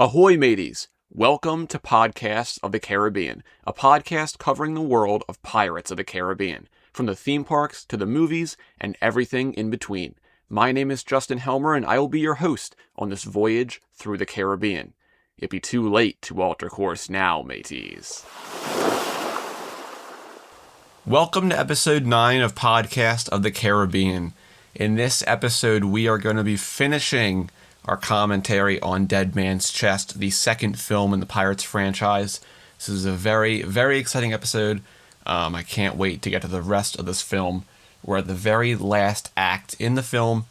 Ahoy, mateys! Welcome to Podcasts of the Caribbean, a podcast covering the world of Pirates of the Caribbean, from the theme parks to the movies and everything in between. My name is Justin Helmer, and I will be your host on this voyage through the Caribbean. It'd be too late to alter course now, mateys. Welcome to episode 9 of Podcast of the Caribbean. In this episode, we are going to be finishing our commentary on Dead Man's Chest, the second film in the Pirates franchise. This is a very, very exciting episode. I can't wait to get to the rest of this film. We're at the very last act in the film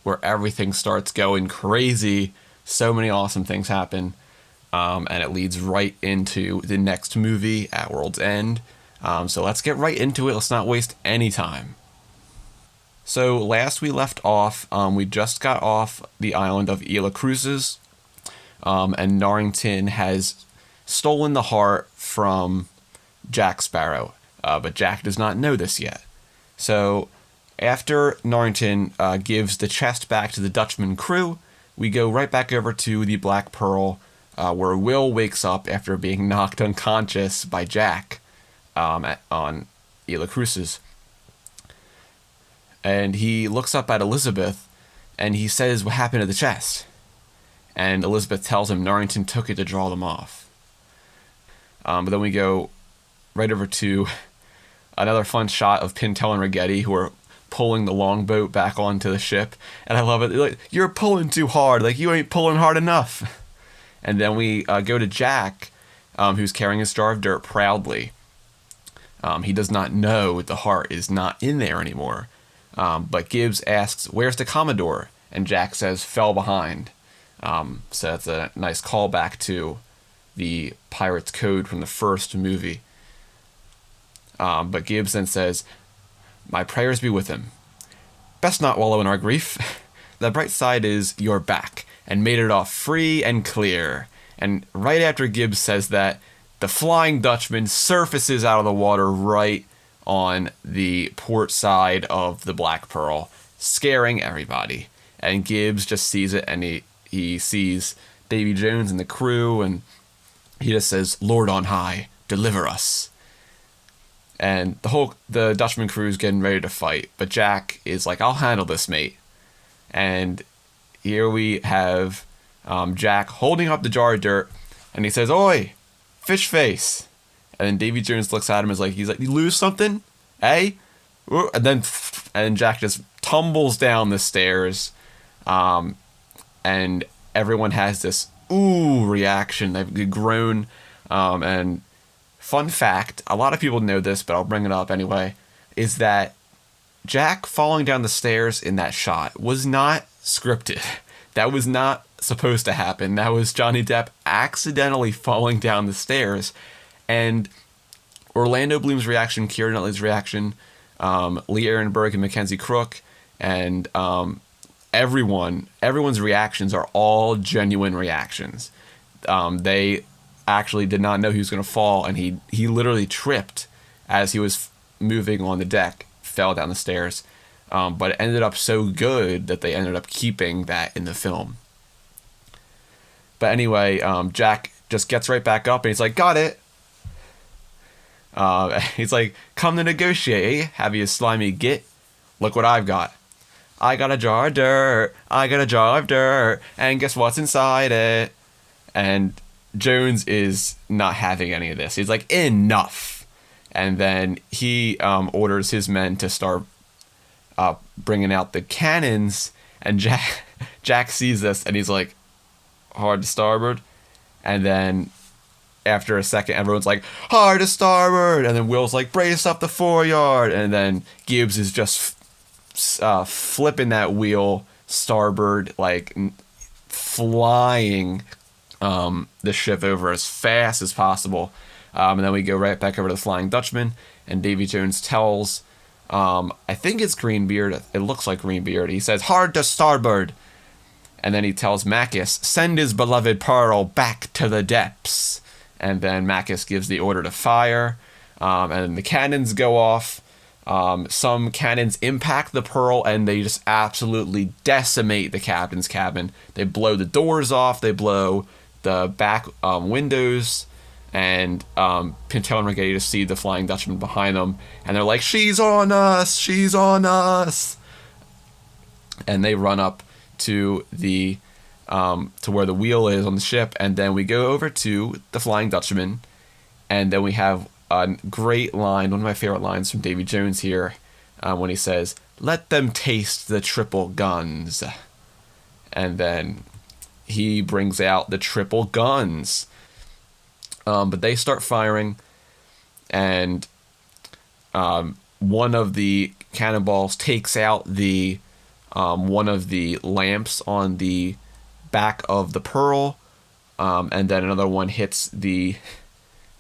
where everything starts going crazy. So many awesome things happen. And it leads right into the next movie at World's End. So let's get right into it. Let's not waste any time. So last we left off, we just got off the island of Isla Cruces, and Norrington has stolen the heart from Jack Sparrow, but Jack does not know this yet. So after Norrington gives the chest back to the Dutchman crew, we go right back over to the Black Pearl, where Will wakes up after being knocked unconscious by Jack on Isla Cruces. And he looks up at Elizabeth, and he says what happened to the chest. And Elizabeth tells him Norrington took it to draw them off. But then we go right over to another fun shot of Pintel and Rigetti, who are pulling the longboat back onto the ship. And I love it. They're like, you're pulling too hard. Like, you ain't pulling hard enough. And then we go to Jack, who's carrying his jar of dirt proudly. He does not know the heart is not in there anymore. But Gibbs asks, where's the Commodore? And Jack says, fell behind. So that's a nice callback to the Pirates Code from the first movie. But Gibbs then says, my prayers be with him. Best not wallow in our grief. The bright side is you're back, and made it off free and clear. And right after Gibbs says that, the Flying Dutchman surfaces out of the water right on the port side of the Black Pearl, scaring everybody. And Gibbs just sees it, and he sees Davy Jones and the crew, and he just says, Lord on high, deliver us. And the Dutchman crew is getting ready to fight, but Jack is like, I'll handle this, mate. And here we have Jack holding up the jar of dirt, and he says, oi, fish face. And then Davy Jones looks at him and he's like, you lose something? Eh? And then Jack just tumbles down the stairs. And everyone has this ooh reaction. They've grown. And fun fact, a lot of people know this, but I'll bring it up anyway, is that Jack falling down the stairs in that shot was not scripted. That was not supposed to happen. That was Johnny Depp accidentally falling down the stairs. And Orlando Bloom's reaction, Keira Knightley's reaction, Lee Ehrenberg and Mackenzie Crook, and everyone's reactions are all genuine reactions. They actually did not know he was going to fall, and he literally tripped as he was moving on the deck, fell down the stairs. But it ended up so good that they ended up keeping that in the film. But anyway, Jack just gets right back up, and he's like, got it. He's like, come to negotiate, eh? Have you slimy git? Look what I've got. I got a jar of dirt. I got a jar of dirt. And guess what's inside it? And Jones is not having any of this. He's like, enough. And then he orders his men to start bringing out the cannons. And Jack sees this, and he's like, hard to starboard. And then after a second, everyone's like, hard to starboard. And then Will's like, brace up the foreyard. And then Gibbs is just flipping that wheel starboard, like flying the ship over as fast as possible. And then we go right back over to the Flying Dutchman. And Davy Jones tells, I think it's Greenbeard. It looks like Greenbeard. He says, hard to starboard. And then he tells Macus, send his beloved Pearl back to the depths. And then Macus gives the order to fire, and the cannons go off. Some cannons impact the Pearl, and they just absolutely decimate the captain's cabin. They blow the doors off, they blow the back windows, and Pintel and Rigetti just see the Flying Dutchman behind them, and they're like, "She's on us! She's on us!" And they run up to the to where the wheel is on the ship, and then we go over to the Flying Dutchman, and then we have a great line, one of my favorite lines from Davy Jones here, when he says, "Let them taste the triple guns." And then he brings out the triple guns. But they start firing, and one of the cannonballs takes out the one of the lamps on the back of the Pearl, and then another one hits the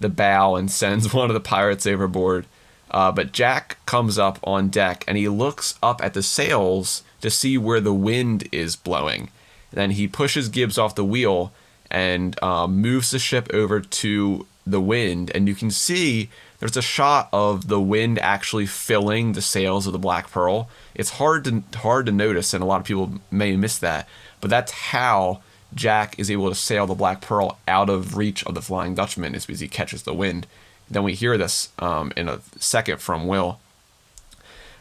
bow and sends one of the pirates overboard. But Jack comes up on deck, and he looks up at the sails to see where the wind is blowing. Then he pushes Gibbs off the wheel and moves the ship over to the wind, and you can see there's a shot of the wind actually filling the sails of the Black Pearl. It's hard to notice, and a lot of people may miss that, but that's how Jack is able to sail the Black Pearl out of reach of the Flying Dutchman, is because he catches the wind. Then we hear this in a second from Will.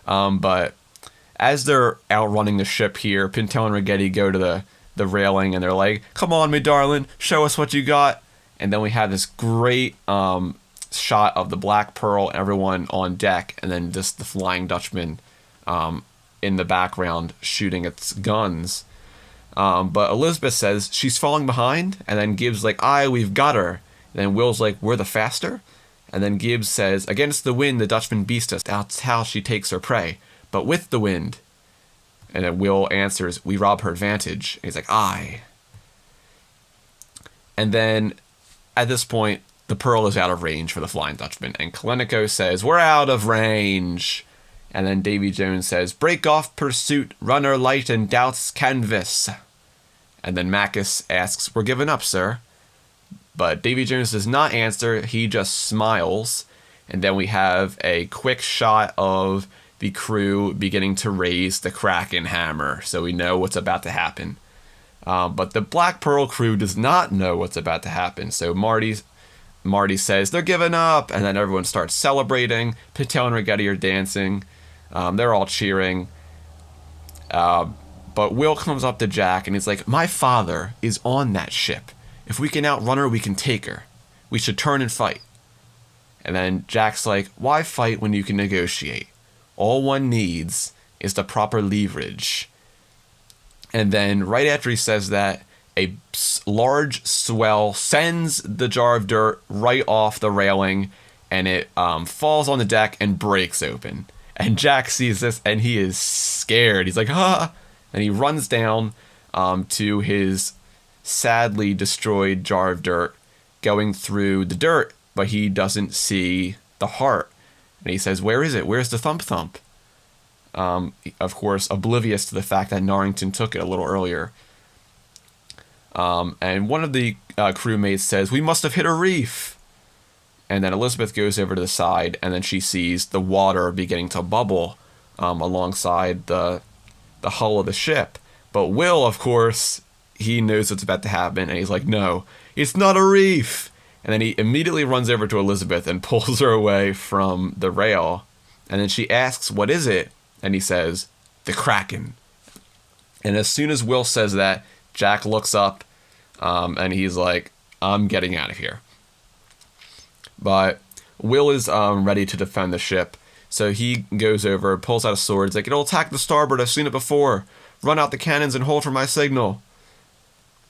But as they're outrunning the ship here, Pintel and Rigetti go to the railing, and they're like, "Come on, me darling, show us what you got." And then we have this great shot of the Black Pearl, everyone on deck, and then just the Flying Dutchman in the background shooting its guns. But Elizabeth says she's falling behind, and then Gibbs like, "Aye, we've got her." And then Will's like, "We're the faster?" And then Gibbs says, "Against the wind the Dutchman beats us, that's how she takes her prey. But with the wind." And then Will answers, "We rob her advantage." And he's like, "Aye." And then at this point, the Pearl is out of range for the Flying Dutchman, and Kalenico says, "We're out of range." And then Davy Jones says, "Break off pursuit, runner light and douse canvas." And then Macus asks, "We're giving up, sir." But Davy Jones does not answer, he just smiles. And then we have a quick shot of the crew beginning to raise the Kraken hammer, so we know what's about to happen. But the Black Pearl crew does not know what's about to happen, so Marty says, "They're giving up," and then everyone starts celebrating. Pintel and Rigetti are dancing. They're all cheering. But Will comes up to Jack, and he's like, "My father is on that ship. If we can outrun her, we can take her. We should turn and fight." And then Jack's like, "Why fight when you can negotiate? All one needs is the proper leverage." And then right after he says that, a large swell sends the jar of dirt right off the railing, and it falls on the deck and breaks open. And Jack sees this, and he is scared. He's like, "Ah!" And he runs down to his sadly destroyed jar of dirt, going through the dirt, but he doesn't see the heart. And he says, "Where is it? Where's the thump thump?" Of course, oblivious to the fact that Norrington took it a little earlier. And one of the crewmates says, "We must have hit a reef." And then Elizabeth goes over to the side, and then she sees the water beginning to bubble alongside the hull of the ship. But Will, of course, he knows what's about to happen, and he's like, "No, it's not a reef." And then he immediately runs over to Elizabeth and pulls her away from the rail. And then she asks, "What is it?" And he says, "The Kraken." And as soon as Will says that, Jack looks up, and he's like, "I'm getting out of here." But Will is ready to defend the ship. So he goes over, pulls out a sword. He's like, "It'll attack the starboard. I've seen it before. Run out the cannons and hold for my signal."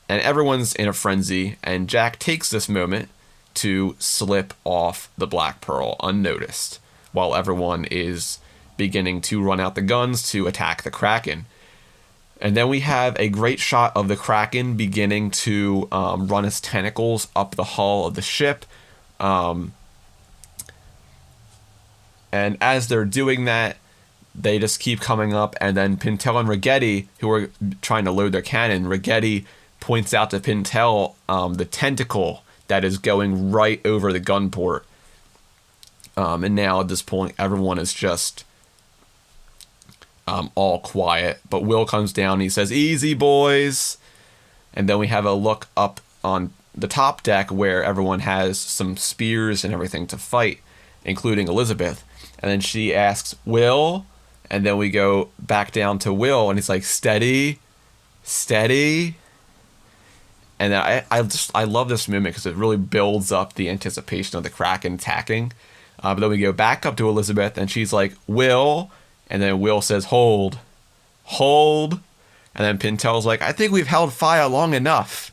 And everyone's in a frenzy. And Jack takes this moment to slip off the Black Pearl unnoticed, while everyone is beginning to run out the guns to attack the Kraken. And then we have a great shot of the Kraken beginning to run its tentacles up the hull of the ship. And as they're doing that, they just keep coming up, and then Pintel and Rigetti, who are trying to load their cannon, Rigetti points out to Pintel the tentacle that is going right over the gun port. And now at this point, everyone is just all quiet. But Will comes down and he says, "Easy, boys." And then we have a look up on the top deck where everyone has some spears and everything to fight, including Elizabeth. And then she asks, "Will?" And then we go back down to Will, and he's like, "Steady, steady." And then I love this moment because it really builds up the anticipation of the Kraken attacking. But then we go back up to Elizabeth, and she's like, "Will?" And then Will says, "Hold. Hold." And then Pintel's like, "I think we've held fire long enough."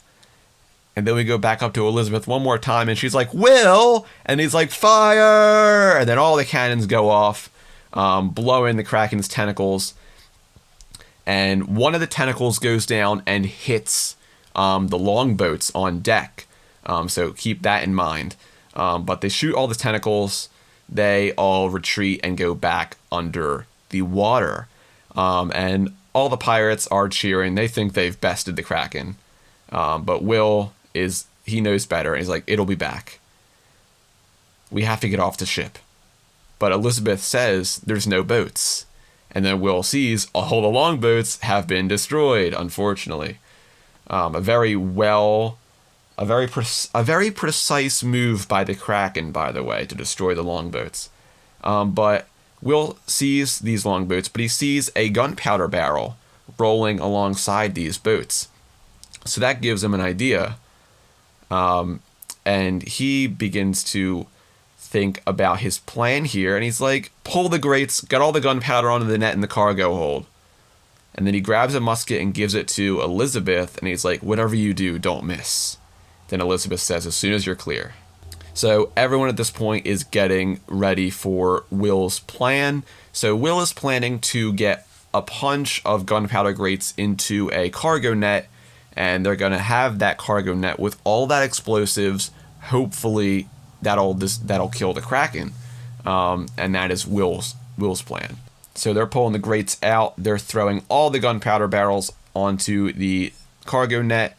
And then we go back up to Elizabeth one more time, and she's like, "Will?" And he's like, "Fire!" And then all the cannons go off, blowing the Kraken's tentacles. And one of the tentacles goes down and hits the longboats on deck. So keep that in mind. But they shoot all the tentacles. They all retreat and go back under the water. And all the pirates are cheering. They think they've bested the Kraken. But Will he knows better. And he's like, "It'll be back. We have to get off the ship." But Elizabeth says there's no boats. And then Will sees all the longboats have been destroyed, unfortunately. A very precise move by the Kraken, by the way, to destroy the longboats. But Will sees these longboats, but he sees a gunpowder barrel rolling alongside these boats. So that gives him an idea. And he begins to think about his plan here, and he's like, "Pull the grates, get all the gunpowder onto the net in the cargo hold." And then he grabs a musket and gives it to Elizabeth, and he's like, "Whatever you do, don't miss." Then Elizabeth says, "As soon as you're clear." So everyone at this point is getting ready for Will's plan. So Will is planning to get a bunch of gunpowder grates into a cargo net, and they're going to have that cargo net with all that explosives. Hopefully that'll kill the Kraken. And that is Will's plan. So they're pulling the grates out. They're throwing all the gunpowder barrels onto the cargo net.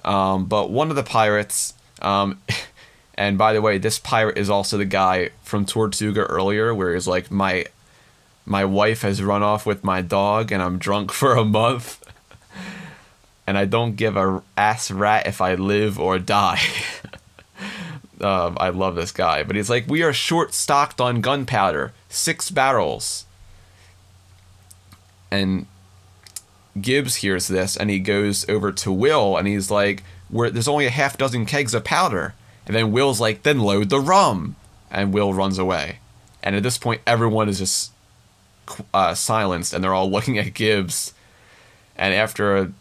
But one of the pirates, and by the way, this pirate is also the guy from Tortuga earlier, where he's like, my wife has run off with my dog and I'm drunk for a month. And I don't give a ass rat if I live or die. I love this guy. But he's like, "We are short-stocked on gunpowder. 6 barrels. And Gibbs hears this, and he goes over to Will, and he's like, "There's only a half dozen kegs of powder." And then Will's like, "Then load the rum." And Will runs away. And at this point, everyone is just silenced, and they're all looking at Gibbs. And after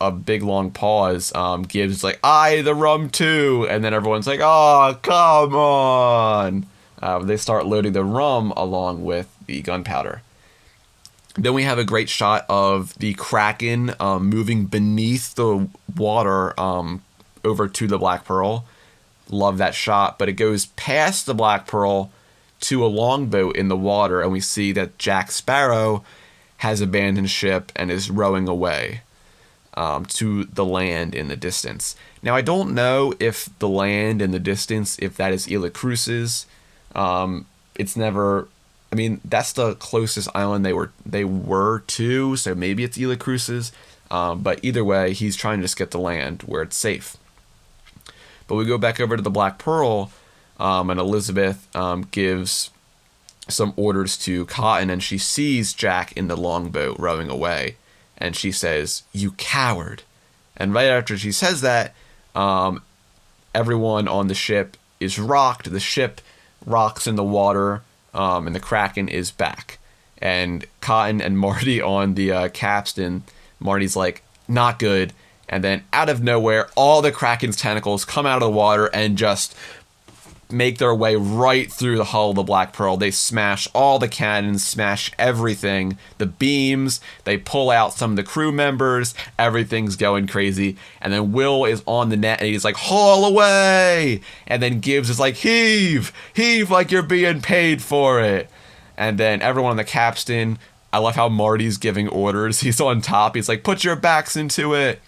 a big long pause, Gibbs is like, the rum too." And then everyone's like, "Oh, come on." They start loading the rum along with the gunpowder. Then we have a great shot of the Kraken moving beneath the water over to the Black Pearl. Love that shot. But it goes past the Black Pearl to a longboat in the water, and we see that Jack Sparrow has abandoned ship and is rowing away to the land in the distance. Now, I don't know if the land in the distance, if that is Isla Cruces. It's never... I mean, that's the closest island they were to, so maybe it's Isla Cruces. But either way, he's trying to just get to land where it's safe. But we go back over to the Black Pearl, and Elizabeth gives some orders to Cotton, and she sees Jack in the longboat rowing away. And she says, "You coward." And right after she says that, everyone on the ship is rocked. The ship rocks in the water, and the Kraken is back. And Cotton and Marty on the capstan, Marty's like, "Not good." And then out of nowhere, all the Kraken's tentacles come out of the water and just make their way right through the hull of the Black Pearl. They smash all the cannons, smash everything, the beams, they pull out some of the crew members, everything's going crazy. And then Will is on the net and he's like, "Haul away!" And then Gibbs is like, heave like you're being paid for it." And then everyone on the capstan, I love how Marty's giving orders. He's on top, he's like, "Put your backs into it."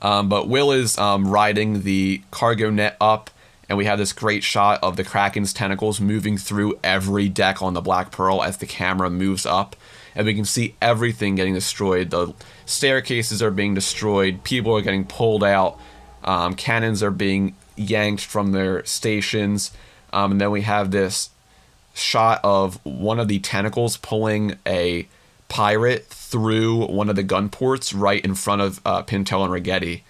But Will is riding the cargo net up, and we have this great shot of the Kraken's tentacles moving through every deck on the Black Pearl as the camera moves up. and we can see everything getting destroyed. The staircases are being destroyed, people are getting pulled out, cannons are being yanked from their stations, and then we have this shot of one of the tentacles pulling a pirate through one of the gun ports right in front of Pintel and Rigetti,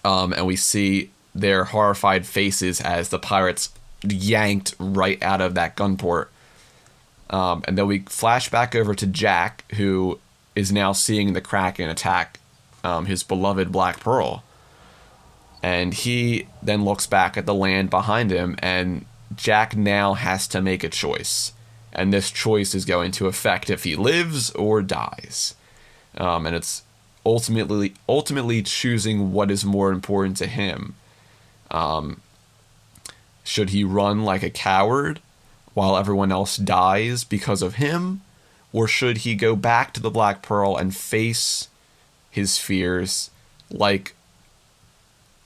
and we see their horrified faces as the pirates yanked right out of that gun port. And then we flash back over to Jack, who is now seeing the Kraken attack his beloved Black Pearl. And he then looks back at the land behind him, and Jack now has to make a choice. And this choice is going to affect if he lives or dies. And it's ultimately choosing what is more important to him. Should he run like a coward while everyone else dies because of him? Or should he go back to the Black Pearl and face his fears like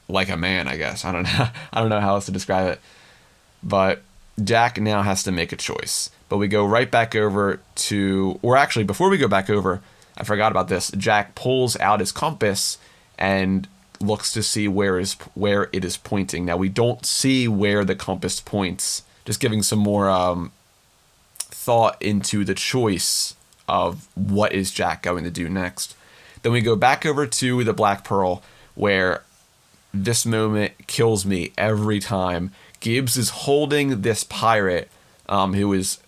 a man, I guess. I don't know how else to describe it. But Jack now has to make a choice. But we go right back over to, or actually before we go back over, I forgot about this. Jack pulls out his compass and looks to see where it is pointing. Now we don't see where the compass points, just giving some more thought into the choice of what is Jack going to do next. Then we go back over to the Black Pearl, where this moment kills me every time. Gibbs is holding this pirate who is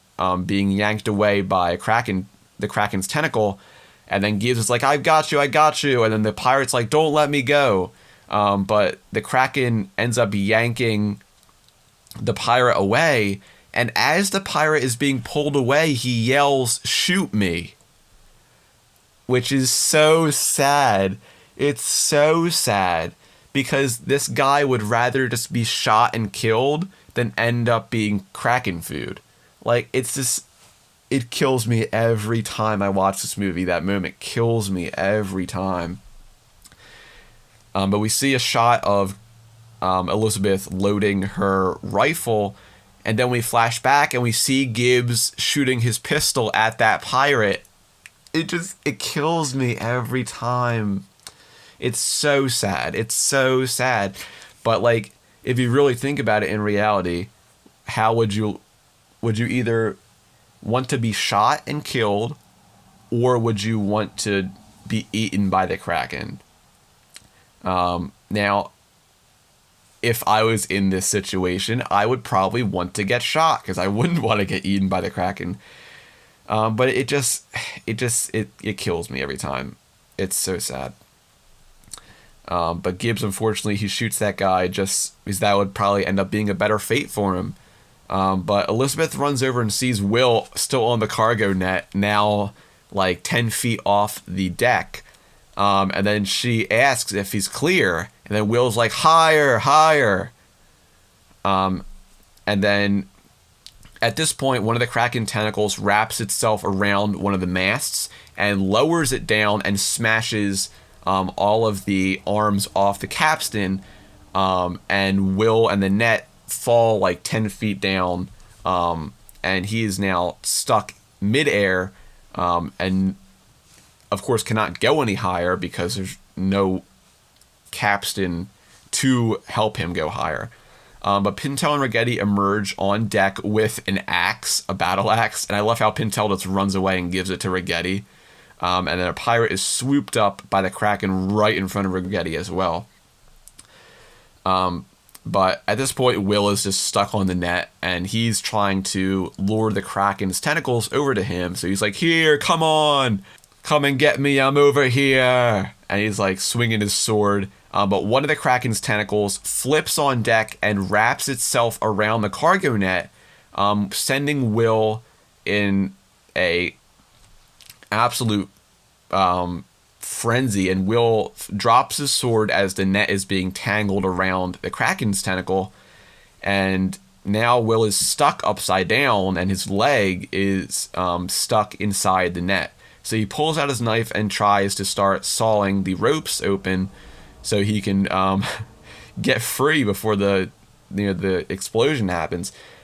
being yanked away by the Kraken's tentacle, and then Gibbs is like, I got you, and then the pirate's like, don't let me go. But the Kraken ends up yanking the pirate away, and as the pirate is being pulled away, he yells, shoot me. Which is so sad. It's so sad. Because this guy would rather just be shot and killed than end up being Kraken food. Like, it's just, it kills me every time I watch this movie. That moment kills me every time. But we see a shot of Elizabeth loading her rifle, and then we flash back and we see Gibbs shooting his pistol at that pirate. It kills me every time. It's so sad. It's so sad. But like, if you really think about it in reality, how would you either want to be shot and killed, or would you want to be eaten by the Kraken? Now, if I was in this situation, I would probably want to get shot because I wouldn't want to get eaten by the Kraken. But it kills me every time. It's so sad. But Gibbs, unfortunately, he shoots that guy just because that would probably end up being a better fate for him. But Elizabeth runs over and sees Will still on the cargo net, now like 10 feet off the deck. And then she asks if he's clear. And then Will's like, higher, higher. And then at this point, one of the Kraken tentacles wraps itself around one of the masts and lowers it down and smashes all of the arms off the capstan, and Will and the net fall like 10 feet down, and he is now stuck midair, and of course cannot go any higher because there's no capstan to help him go higher. But Pintel and Rigetti emerge on deck with an axe, a battle axe, and I love how Pintel just runs away and gives it to Rigetti. And then a pirate is swooped up by the Kraken right in front of Rigetti as well. But at this point, Will is just stuck on the net, and he's trying to lure the Kraken's tentacles over to him. So he's like, here, come on, come and get me, I'm over here. And he's like swinging his sword. But one of the Kraken's tentacles flips on deck and wraps itself around the cargo net, sending Will in a absolute frenzy, and Will drops his sword as the net is being tangled around the Kraken's tentacle, and now Will is stuck upside down and his leg is stuck inside the net. So he pulls out his knife and tries to start sawing the ropes open so he can get free before the explosion happens.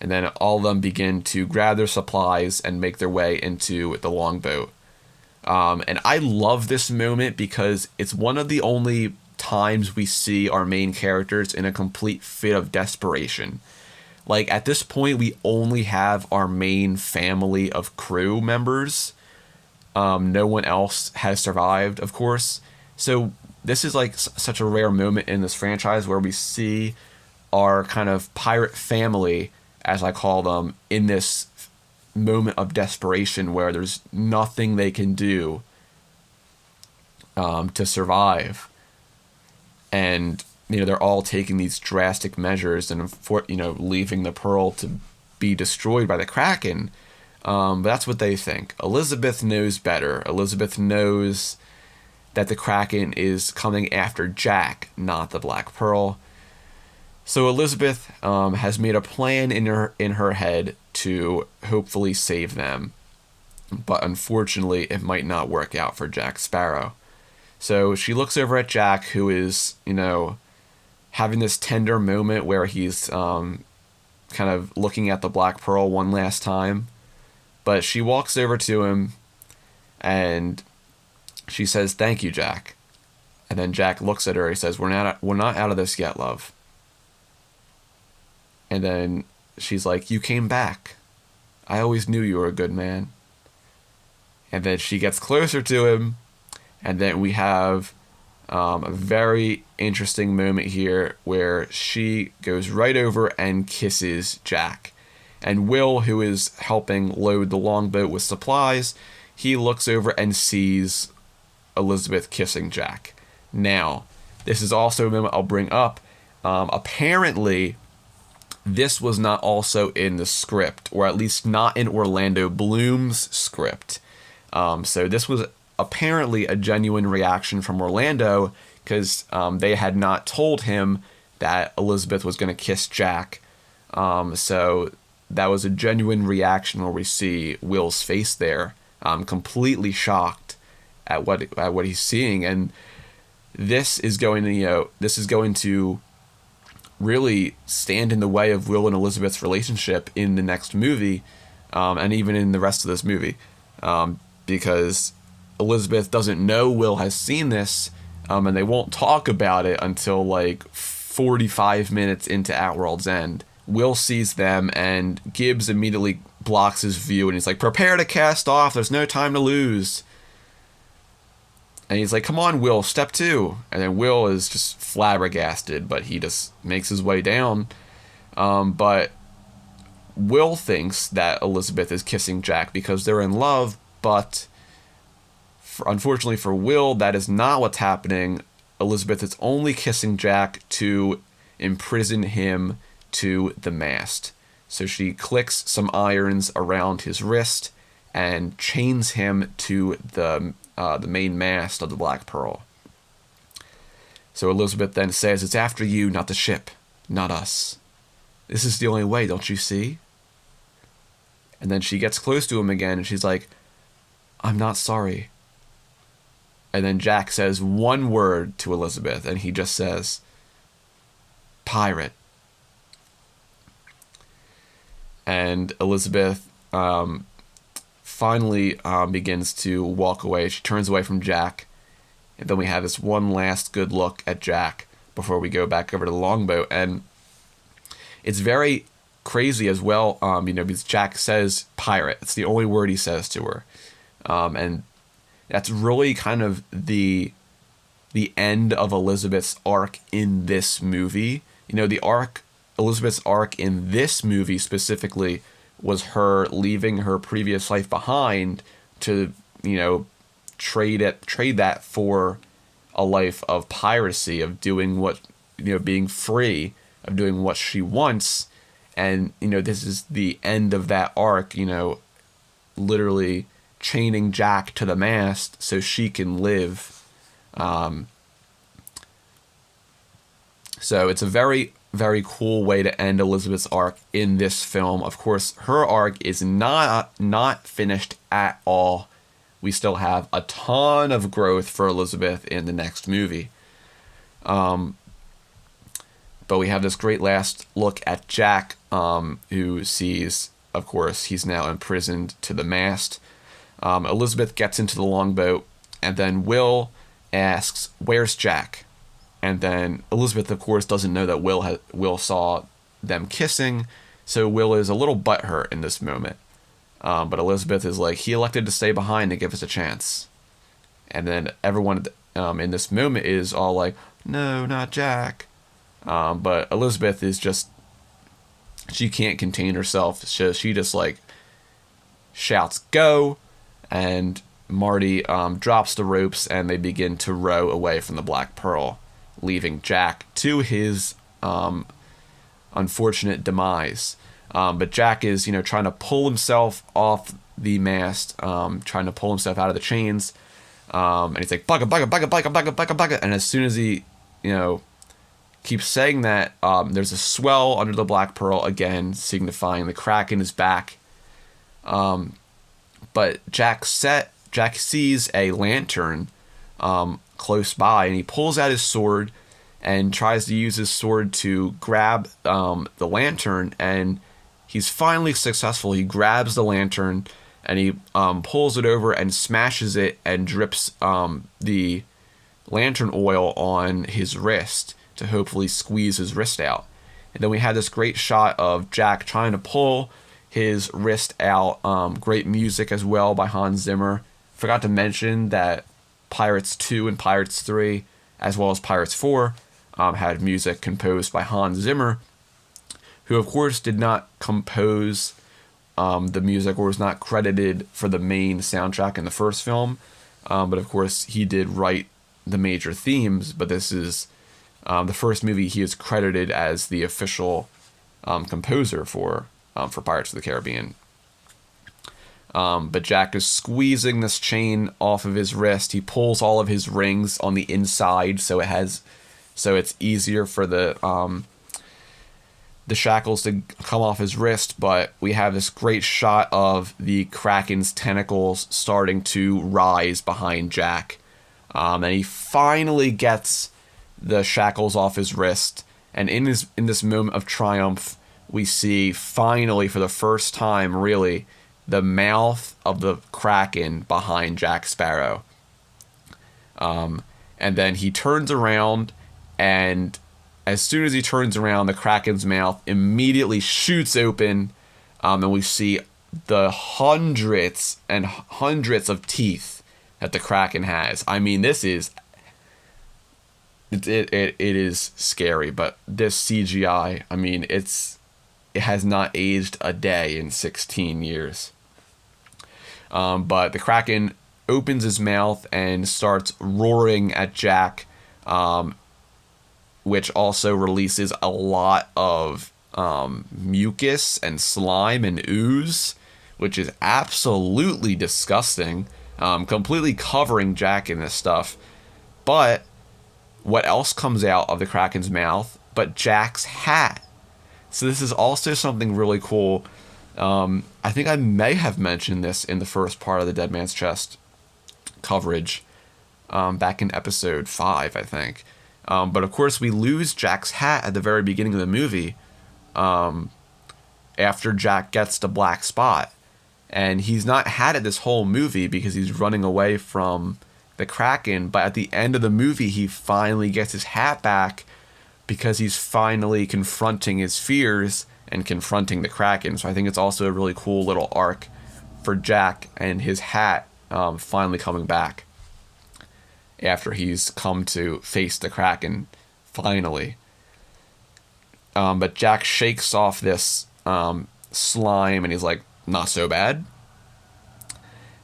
And then all of them begin to grab their supplies and make their way into the longboat. And I love this moment because it's one of the only times we see our main characters in a complete fit of desperation. Like, at this point, we only have our main family of crew members. No one else has survived, of course. So this is like such a rare moment in this franchise where we see our kind of pirate family, as I call them, in this moment of desperation where there's nothing they can do to survive. And, they're all taking these drastic measures and, leaving the Pearl to be destroyed by the Kraken. But that's what they think. Elizabeth knows better. Elizabeth knows that the Kraken is coming after Jack, not the Black Pearl. So Elizabeth has made a plan in her head to hopefully save them. But unfortunately, it might not work out for Jack Sparrow. So she looks over at Jack, who is, having this tender moment where he's kind of looking at the Black Pearl one last time. But she walks over to him and she says, "Thank you, Jack." And then Jack looks at her. He says, We're not out of this yet, love." And then she's like, "You came back. I always knew you were a good man." And then she gets closer to him. And then we have a very interesting moment here where she goes right over and kisses Jack. And Will, who is helping load the longboat with supplies, he looks over and sees Elizabeth kissing Jack. Now, this is also a moment I'll bring up. Apparently, this was not also in the script, or at least not in Orlando Bloom's script. So this was apparently a genuine reaction from Orlando, because they had not told him that Elizabeth was going to kiss Jack. So that was a genuine reaction where we see Will's face there, completely shocked at what he's seeing. And this is going to really stand in the way of Will and Elizabeth's relationship in the next movie, and even in the rest of this movie, because Elizabeth doesn't know Will has seen this, and they won't talk about it until like 45 minutes into At World's End. Will sees them, and Gibbs immediately blocks his view, and he's like, "Prepare to cast off, there's no time to lose." And he's like, "Come on, Will, step two." And then Will is just flabbergasted, but he just makes his way down. But Will thinks that Elizabeth is kissing Jack because they're in love, but unfortunately for Will, that is not what's happening. Elizabeth is only kissing Jack to imprison him to the mast. So she clicks some irons around his wrist and chains him to the main mast of the Black Pearl. So Elizabeth then says, "It's after you, not the ship, not us. This is the only way, don't you see?" And then she gets close to him again, and she's like, "I'm not sorry." And then Jack says one word to Elizabeth, and he just says, "Pirate." And Elizabeth finally begins to walk away. She turns away from Jack. And then we have this one last good look at Jack before we go back over to the longboat. And it's very crazy as well, because Jack says pirate. It's the only word he says to her. And that's really kind of the end of Elizabeth's arc in this movie. Elizabeth's arc in this movie specifically was her leaving her previous life behind to, trade that for a life of piracy, of doing what, being free, of doing what she wants. And, this is the end of that arc, literally chaining Jack to the mast so she can live. So it's a very, very cool way to end Elizabeth's arc in this film. Of course, her arc is not finished at all. We still have a ton of growth for Elizabeth in the next movie. But we have this great last look at Jack, who sees, of course, he's now imprisoned to the mast. Elizabeth gets into the longboat, and then Will asks, "Where's Jack?" And then Elizabeth, of course, doesn't know that Will saw them kissing, so Will is a little butthurt in this moment. But Elizabeth is like, he elected to stay behind to give us a chance. And then everyone in this moment is all like, no, not Jack. But Elizabeth is just, she can't contain herself, so she just like shouts, "Go!" And Marty drops the ropes, and they begin to row away from the Black Pearl, leaving Jack to his unfortunate demise. But Jack is, trying to pull himself off the mast, trying to pull himself out of the chains. And he's like, "Bugga, bugga, bugga, bugga, bugga, bugga, bugga." And as soon as he, keeps saying that, there's a swell under the Black Pearl again, signifying the Kraken is back. But Jack sees a lantern close by, and he pulls out his sword and tries to use his sword to grab the lantern, and he's finally successful. He grabs the lantern and he pulls it over and smashes it and drips the lantern oil on his wrist to hopefully squeeze his wrist out. And then we had this great shot of Jack trying to pull his wrist out. Great music as well by Hans Zimmer. Forgot to mention that Pirates 2 and Pirates 3, as well as Pirates 4, had music composed by Hans Zimmer, who of course did not compose the music or was not credited for the main soundtrack in the first film. But of course he did write the major themes, but this is the first movie he is credited as the official composer for Pirates of the Caribbean. But Jack is squeezing this chain off of his wrist. He pulls all of his rings on the inside, so it's easier for the shackles to come off his wrist. But we have this great shot of the Kraken's tentacles starting to rise behind Jack, and he finally gets the shackles off his wrist. And in this moment of triumph, we see finally, for the first time, really, the mouth of the Kraken behind Jack Sparrow. And then he turns around, and as soon as he turns around, the Kraken's mouth immediately shoots open, and we see the hundreds and hundreds of teeth that the Kraken has. I mean, this is... It is scary, but this CGI, I mean, it has not aged a day in 16 years. But the Kraken opens his mouth and starts roaring at Jack, which also releases a lot of mucus and slime and ooze, which is absolutely disgusting, completely covering Jack in this stuff. But what else comes out of the Kraken's mouth but Jack's hat? So this is also something really cool. I think I may have mentioned this in the first part of the Dead Man's Chest coverage, back in episode 5, I think. But of course we lose Jack's hat at the very beginning of the movie, after Jack gets the black spot. And he's not had it this whole movie because he's running away from the Kraken, but at the end of the movie he finally gets his hat back because he's finally confronting his fears and confronting the Kraken. So I think it's also a really cool little arc for Jack and his hat finally coming back after he's come to face the Kraken finally. But Jack shakes off this slime and he's like, "Not so bad."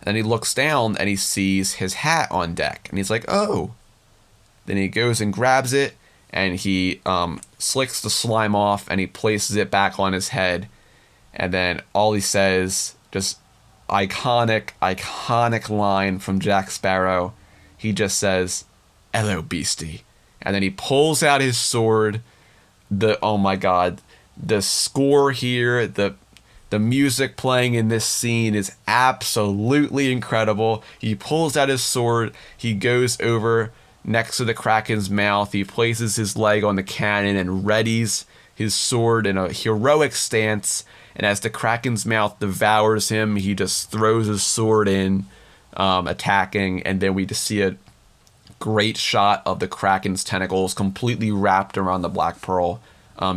And then he looks down and he sees his hat on deck. And he's like, "Oh." Then he goes and grabs it and he slicks the slime off and he places it back on his head. And then all he says, just iconic line from Jack Sparrow. He just says, "Hello, Beastie." And then he pulls out his sword. Oh my God, the score here, the music playing in this scene is absolutely incredible. He pulls out his sword, he goes over next to the Kraken's mouth. He places his leg on the cannon and readies his sword in a heroic stance. And as the Kraken's mouth devours him, he just throws his sword in, attacking. And then we just see a great shot of the Kraken's tentacles completely wrapped around the Black Pearl,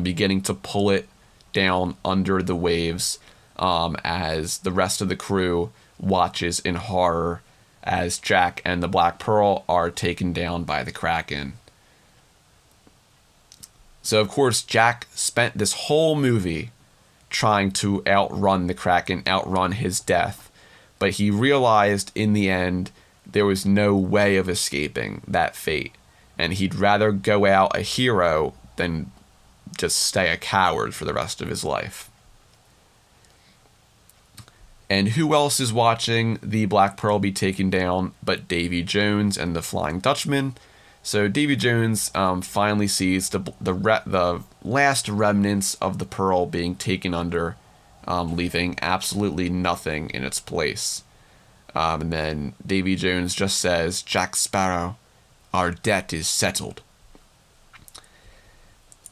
beginning to pull it down under the waves, as the rest of the crew watches in horror as Jack and the Black Pearl are taken down by the Kraken. So, of course, Jack spent this whole movie trying to outrun the Kraken, outrun his death. But he realized in the end there was no way of escaping that fate. And he'd rather go out a hero than just stay a coward for the rest of his life. And who else is watching the Black Pearl be taken down but Davy Jones and the Flying Dutchman? So Davy Jones finally sees the last remnants of the Pearl being taken under, leaving absolutely nothing in its place. And then Davy Jones just says, "Jack Sparrow, our debt is settled."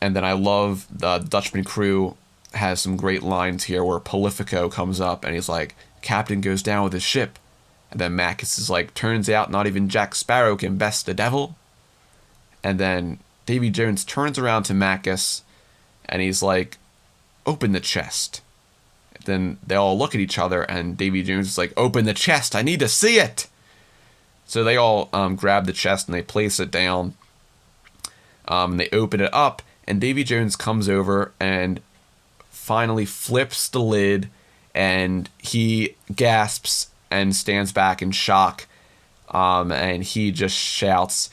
And then I love the Dutchman crew has some great lines here where Polifico comes up and he's like, "Captain goes down with his ship." And then Macus is like, "Turns out not even Jack Sparrow can best the devil." And then Davy Jones turns around to Macus and he's like, "Open the chest." And then they all look at each other and Davy Jones is like, "Open the chest, I need to see it." So they all grab the chest and they place it down. And they open it up and Davy Jones comes over and finally flips the lid, and he gasps and stands back in shock, and he just shouts,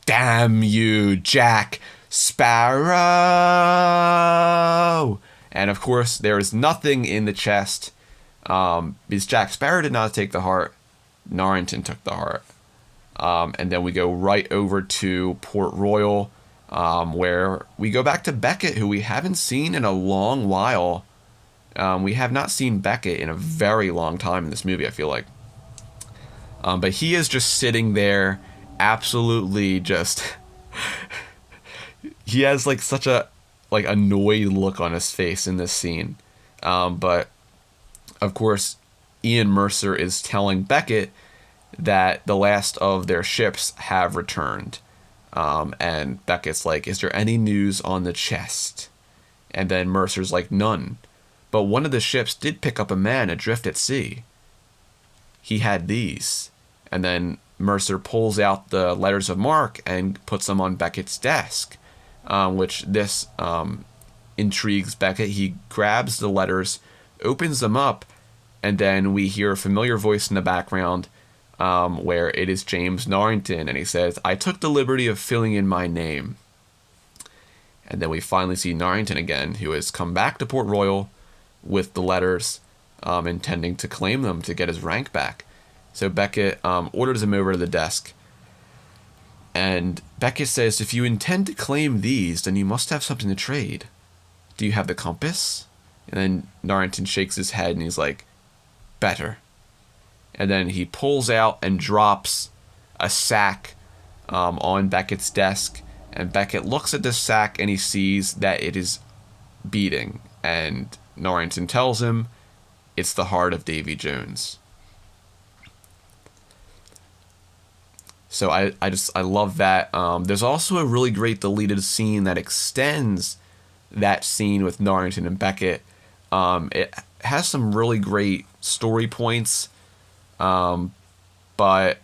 "Damn you, Jack Sparrow!" And of course there is nothing in the chest, because Jack Sparrow did not take the heart, Norrington took the heart. And then we go right over to Port Royal, where we go back to Beckett, who we haven't seen in a long while. We have not seen Beckett in a very long time in this movie, I feel like. But he is just sitting there, absolutely just... he has like such a annoyed look on his face in this scene. But, of course, Ian Mercer is telling Beckett that the last of their ships have returned. And Beckett's like, "Is there any news on the chest?" And then Mercer's like, "None. But one of the ships did pick up a man adrift at sea. He had these." And then Mercer pulls out the letters of marque and puts them on Beckett's desk, which this intrigues Beckett. He grabs the letters, opens them up, and then we hear a familiar voice in the background, where it is James Norrington, and he says, "I took the liberty of filling in my name." And then we finally see Norrington again, who has come back to Port Royal with the letters, intending to claim them to get his rank back. So Beckett orders him over to the desk, and Beckett says, "If you intend to claim these, then you must have something to trade. Do you have the compass?" And then Norrington shakes his head and he's like, "Better." And then he pulls out and drops a sack on Beckett's desk. And Beckett looks at this sack and he sees that it is beating. And Norrington tells him it's the heart of Davy Jones. So I love that. There's also a really great deleted scene that extends that scene with Norrington and Beckett. It has some really great story points. But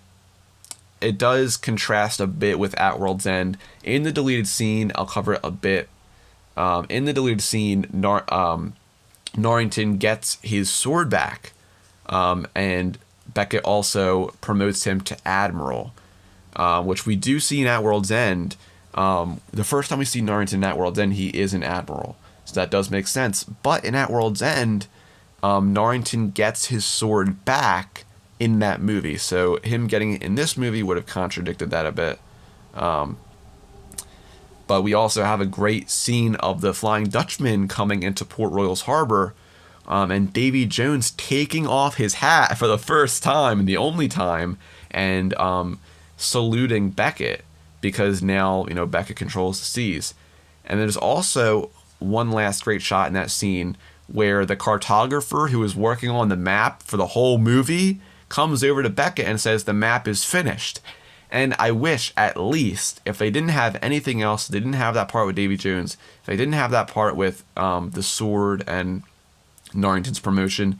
it does contrast a bit with At World's End. In the deleted scene, I'll cover it a bit. In the deleted scene, Norrington gets his sword back, and Beckett also promotes him to Admiral, which we do see in At World's End. The first time we see Norrington in At World's End, he is an Admiral, so that does make sense. But in At World's End, Norrington gets his sword back in that movie, so him getting it in this movie would have contradicted that a bit. But we also have a great scene of the Flying Dutchman coming into Port Royal's harbor, and Davy Jones taking off his hat for the first time and the only time, and saluting Beckett because now, Beckett controls the seas. And there's also one last great shot in that scene where the cartographer who was working on the map for the whole movie comes over to Beckett and says the map is finished. And I wish, at least, if they didn't have anything else, they didn't have that part with Davy Jones, if they didn't have that part with the sword and Norrington's promotion,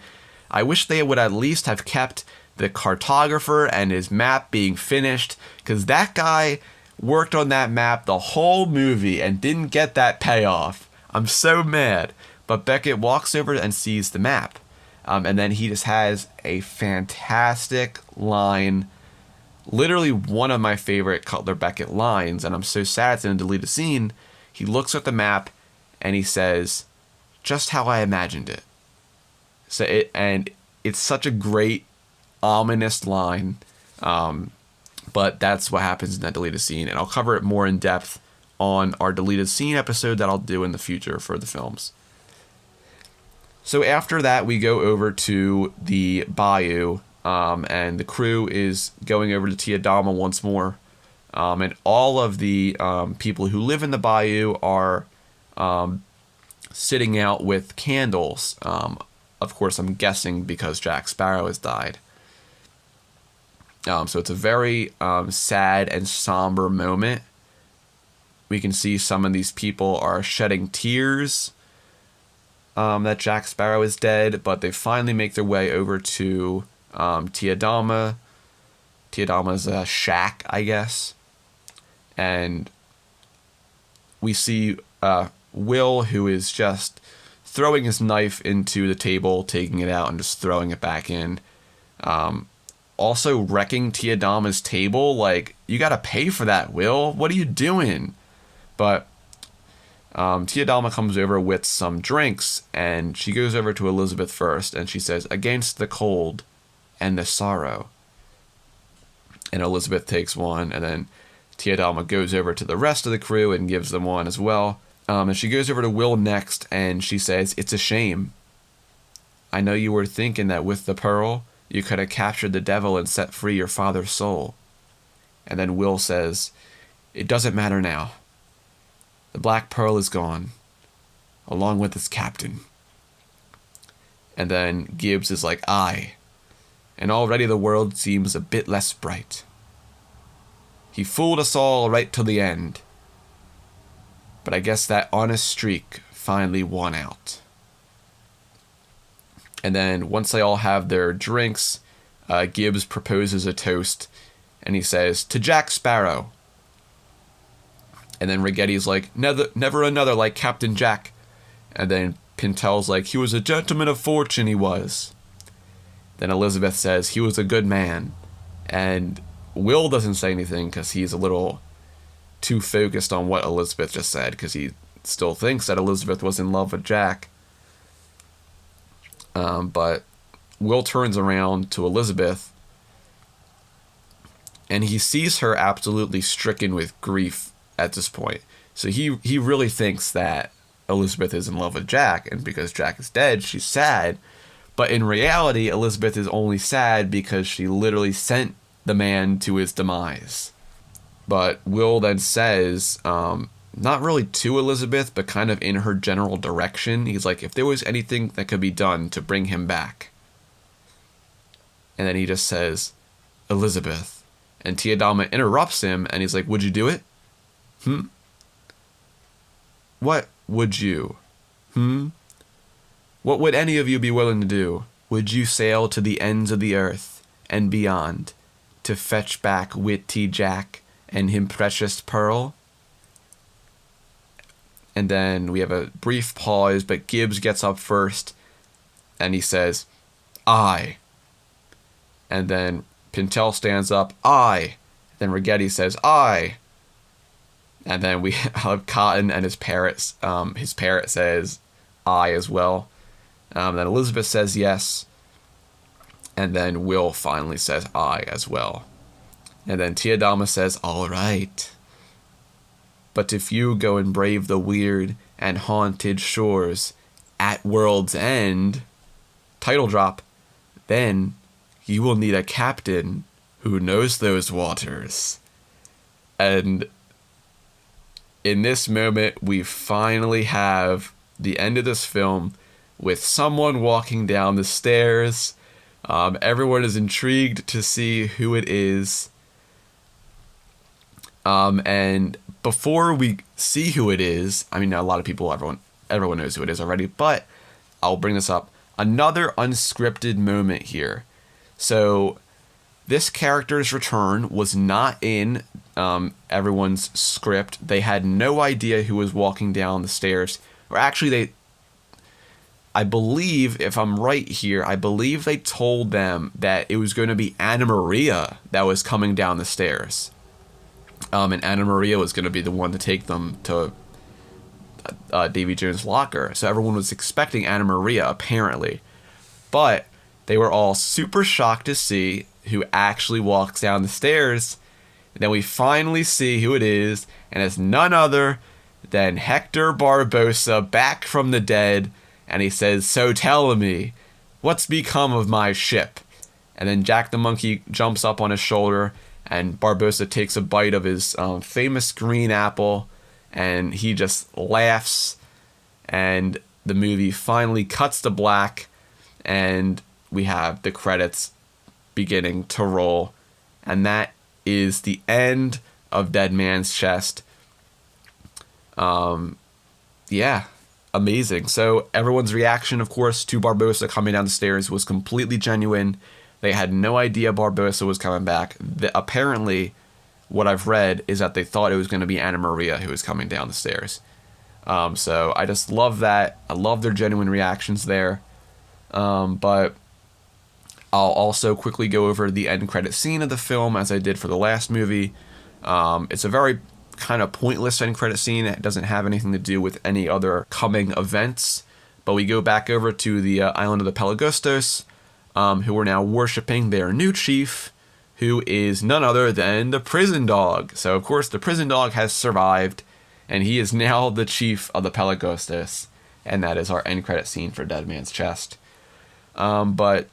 I wish they would at least have kept the cartographer and his map being finished, because that guy worked on that map the whole movie and didn't get that payoff. I'm so mad. But Beckett walks over and sees the map. And then he just has a fantastic line, literally one of my favorite Cutler Beckett lines, and I'm so sad it's in a deleted scene. He looks at the map and he says, "Just how I imagined it." It's such a great, ominous line, but that's what happens in that deleted scene, and I'll cover it more in depth on our deleted scene episode that I'll do in the future for the films. So after that, we go over to the bayou, and the crew is going over to Tia Dalma once more, and all of the people who live in the bayou are sitting out with candles. Of course, I'm guessing because Jack Sparrow has died. So it's a very sad and somber moment. We can see some of these people are shedding tears that Jack Sparrow is dead, but they finally make their way over to Tia Dalma. Tia Dalma's shack, I guess. And we see Will, who is just throwing his knife into the table, taking it out, and just throwing it back in. Also wrecking Tia Dalma's table. Like, you gotta pay for that, Will. What are you doing? But Tia Dalma comes over with some drinks, and she goes over to Elizabeth first, and she says, "Against the cold and the sorrow." And Elizabeth takes one, and then Tia Dalma goes over to the rest of the crew and gives them one as well. And she goes over to Will next, and she says, "It's a shame. I know you were thinking that with the pearl, you could have captured the devil and set free your father's soul." And then Will says, "It doesn't matter now. The black pearl is gone, along with its captain." And then Gibbs is like, "Aye. And already the world seems a bit less bright. He fooled us all right till the end. But I guess that honest streak finally won out." And then once they all have their drinks, Gibbs proposes a toast, and he says, "To Jack Sparrow." And then Righetti's like, never another like Captain Jack." And then Pintel's like, "He was a gentleman of fortune, he was." Then Elizabeth says, "He was a good man." And Will doesn't say anything because he's a little too focused on what Elizabeth just said, because he still thinks that Elizabeth was in love with Jack. But Will turns around to Elizabeth, and he sees her absolutely stricken with grief at this point. So he really thinks that Elizabeth is in love with Jack, and because Jack is dead, she's sad. But in reality, Elizabeth is only sad because she literally sent the man to his demise. But Will then says, not really to Elizabeth, but kind of in her general direction, he's like, if there was anything that could be done to bring him back. And then he just says, "Elizabeth." And Tia Dalma interrupts him, and he's like, "Would you do it? What would you? What would any of you be willing to do? Would you sail to the ends of the earth and beyond to fetch back witty Jack and him precious pearl?" And then we have a brief pause, but Gibbs gets up first, and he says, "Aye." And then Pintel stands up, "Aye." Then Righetti says, "Aye." And then we have Cotton and his parrot. His parrot says, "Aye" as well. Then Elizabeth says yes. And then Will finally says "aye" as well. And then Tia Dalma says, "All right. But if you go and brave the weird and haunted shores at world's end," title drop, "then you will need a captain who knows those waters. And in this moment, we finally have the end of this film with someone walking down the stairs. Everyone is intrigued to see who it is. And before we see who it is, I mean, a lot of people, everyone knows who it is already, but I'll bring this up. Another unscripted moment here. So this character's return was not in everyone's script. They had no idea who was walking down the stairs. Or actually, I believe, if I'm right here, I believe they told them that it was going to be Anna Maria that was coming down the stairs. And Anna Maria was going to be the one to take them to Davy Jones' locker. So everyone was expecting Anna Maria, apparently. But they were all super shocked to see who actually walks down the stairs. And then we finally see who it is, and it's none other than Hector Barbosa, back from the dead. And he says, "So tell me, what's become of my ship?" And then Jack the Monkey jumps up on his shoulder, and Barbosa takes a bite of his famous green apple, and he just laughs. And the movie finally cuts to black, and we have the credits beginning to roll. And that is the end of Dead Man's Chest. Yeah, amazing. So everyone's reaction, of course, to Barbosa coming down the stairs was completely genuine. They had no idea Barbosa was coming back. Apparently, what I've read is that they thought it was going to be Anna Maria who was coming down the stairs. So I just love that. I love their genuine reactions there. But I'll also quickly go over the end credit scene of the film, as I did for the last movie. It's a very kind of pointless end credit scene. It doesn't have anything to do with any other coming events. But we go back over to the island of the Pelagostos, who are now worshiping their new chief, who is none other than the prison dog. So, of course, the prison dog has survived, and he is now the chief of the Pelagostos. And that is our end credit scene for Dead Man's Chest. But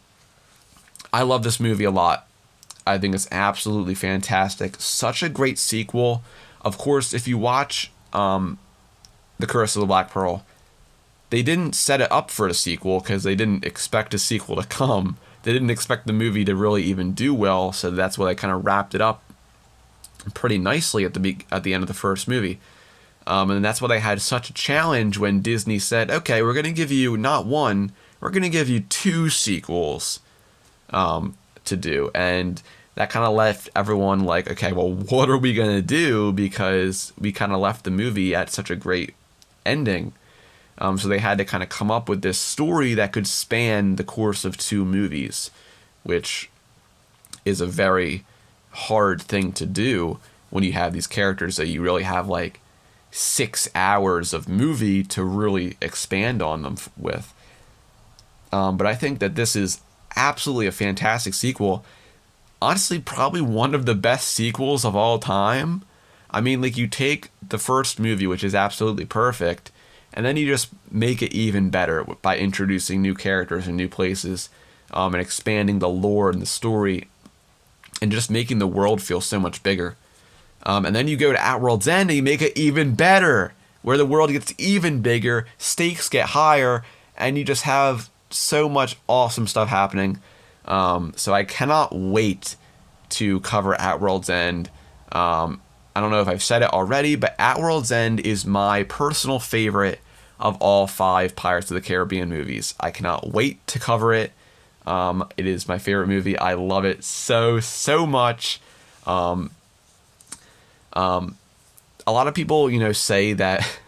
I love this movie a lot. I think it's absolutely fantastic. Such a great sequel. Of course, if you watch The Curse of the Black Pearl, they didn't set it up for a sequel because they didn't expect a sequel to come. They didn't expect the movie to really even do well, so that's why they kind of wrapped it up pretty nicely at the end of the first movie. And that's why they had such a challenge when Disney said, "Okay, we're going to give you not one, we're going to give you 2 sequels to do." And that kind of left everyone like, okay, well, what are we going to do? Because we kind of left the movie at such a great ending. So they had to kind of come up with this story that could span the course of 2 movies, which is a very hard thing to do when you have these characters that you really have like 6 hours of movie to really expand on them with. But I think that this is absolutely a fantastic sequel. Honestly, probably one of the best sequels of all time. I mean, like, you take the first movie, which is absolutely perfect, and then you just make it even better by introducing new characters and new places, and expanding the lore and the story, and just making the world feel so much bigger. And then you go to At World's End and you make it even better, where the world gets even bigger, stakes get higher, and you just have so much awesome stuff happening. So I cannot wait to cover At World's End. I don't know if I've said it already, but At World's End is my personal favorite of all 5 Pirates of the Caribbean movies. I cannot wait to cover it. It is my favorite movie. I love it so much. A lot of people, say that,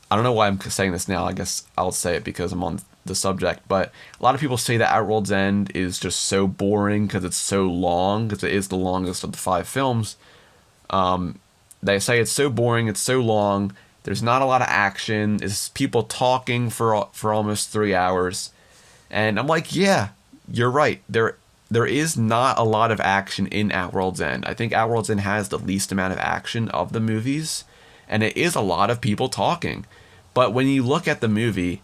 I don't know why I'm saying this now. I guess I'll say it because I'm on the subject, but a lot of people say that At World's End is just so boring because it's so long, because it is the longest of the 5 films. They say it's so boring, it's so long, there's not a lot of action, it's people talking for almost 3 hours, and I'm like, yeah, you're right, there is not a lot of action in At World's End. I think At World's End has the least amount of action of the movies, and it is a lot of people talking. But when you look at the movie,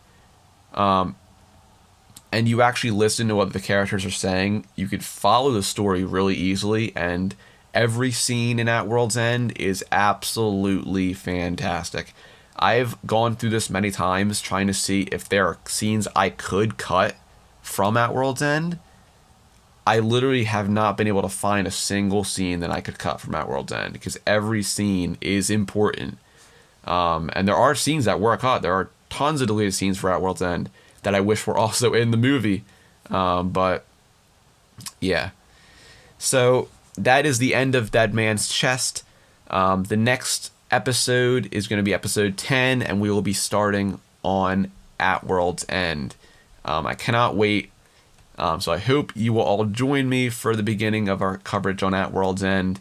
and you actually listen to what the characters are saying, you could follow the story really easily, and every scene in At World's End is absolutely fantastic. I've gone through this many times trying to see if there are scenes I could cut from At World's End. I literally have not been able to find a single scene that I could cut from At World's End, because every scene is important. And there are scenes that were cut. There are tons of deleted scenes for At World's End that I wish were also in the movie. But yeah. So that is the end of Dead Man's Chest. The next episode is going to be episode 10, and we will be starting on At World's End. I cannot wait. So I hope you will all join me for the beginning of our coverage on At World's End.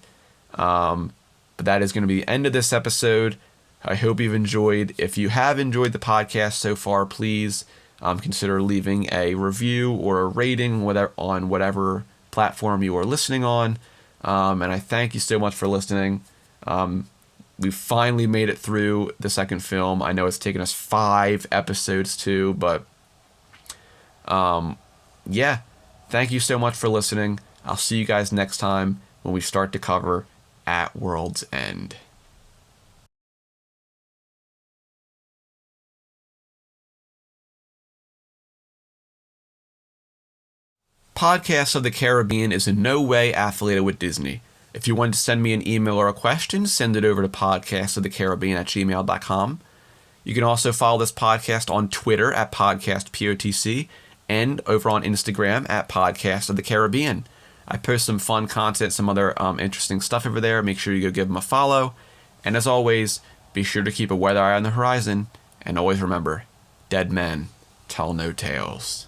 But that is going to be the end of this episode. I hope you've enjoyed. If you have enjoyed the podcast so far, please consider leaving a review or a rating on whatever platform you are listening on. And I thank you so much for listening. We finally made it through the second film. I know it's taken us 5 episodes too, but yeah, thank you so much for listening. I'll see you guys next time when we start to cover At World's End. Podcast of the Caribbean is in no way affiliated with Disney. If you want to send me an email or a question, send it over to podcastofthecaribbean@gmail.com. You can also follow this podcast on Twitter at podcastpotc and over on Instagram at Podcast of the Caribbean. I post some fun content, some other interesting stuff over there. Make sure you go give them a follow. And as always, be sure to keep a weather eye on the horizon. And always remember, dead men tell no tales.